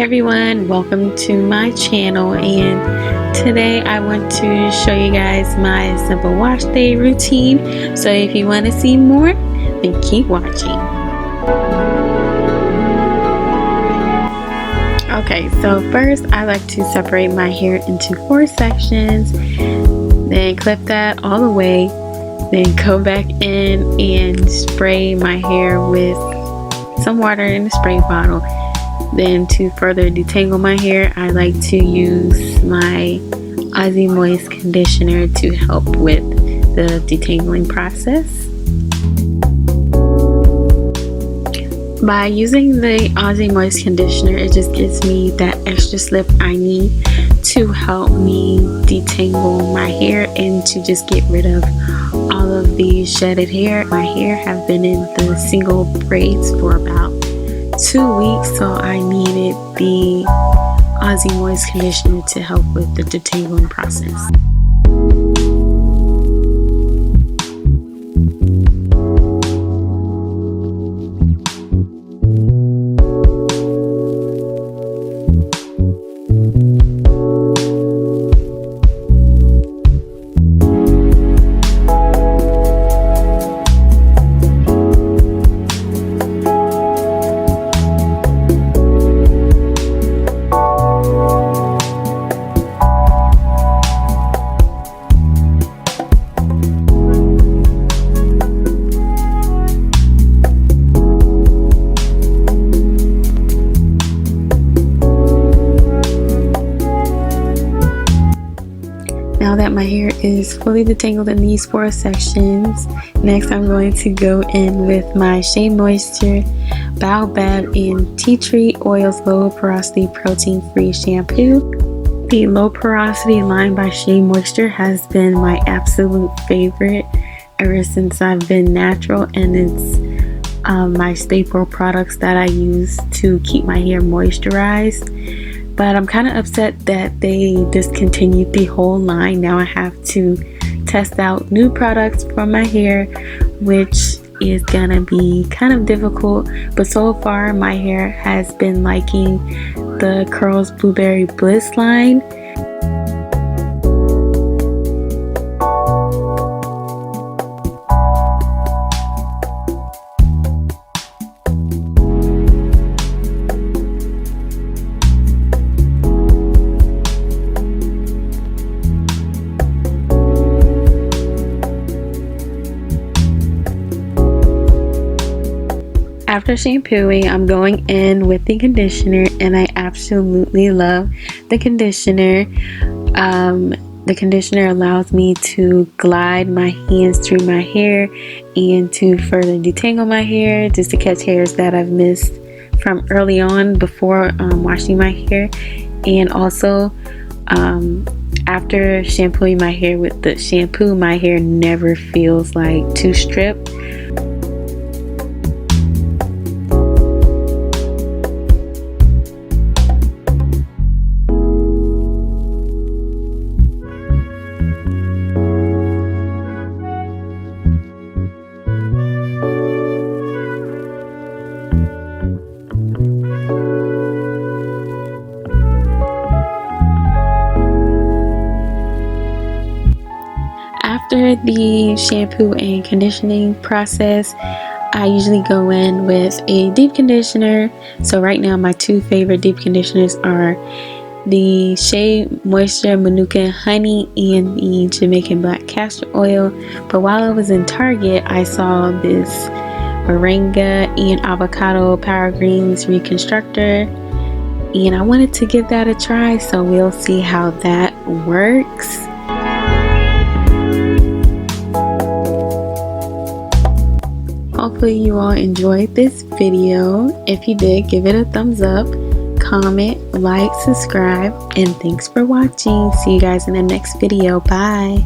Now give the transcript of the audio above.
Everyone, welcome to my channel, and today I want to show you guys my simple wash day routine. So if you want to see more, then keep watching. Okay, so first I like to separate my hair into 4 sections, then clip that all the way, then go back in and spray my hair with some water in a spray bottle. Then to further detangle my hair, I like to use my Aussie Moist conditioner to help with the detangling process. By using the Aussie Moist conditioner, it just gives me that extra slip I need to help me detangle my hair and to just get rid of all of the shedded hair. My hair have been in the single braids for about 2 weeks, so I needed the Aussie Moist conditioner to help with the detangling process. Now that my hair is fully detangled in these 4 sections, next I'm going to go in with my Shea Moisture Baobab and Tea Tree Oils Low Porosity Protein Free Shampoo. The low porosity line by Shea Moisture has been my absolute favorite ever since I've been natural, and it's my staple products that I use to keep my hair moisturized. But I'm kind of upset that they discontinued the whole line. Now I have to test out new products for my hair, which is gonna be kind of difficult. But so far my hair has been liking the Curls Blueberry Bliss line. After shampooing, I'm going in with the conditioner, and I absolutely love the conditioner. The conditioner allows me to glide my hands through my hair and to further detangle my hair, just to catch hairs that I've missed from early on before washing my hair. And also after shampooing my hair with the shampoo, my hair never feels like too stripped. After the shampoo and conditioning process, I usually go in with a deep conditioner. So right now my 2 favorite deep conditioners are the Shea Moisture Manuka Honey and the Jamaican Black Castor Oil. But while I was in Target, I saw this Moringa and Avocado Power Greens Reconstructor, and I wanted to give that a try, so we'll see how that works. Hopefully you all enjoyed this video. If you did, give it a thumbs up, comment, like, subscribe, and thanks for watching. See you guys in the next video. Bye.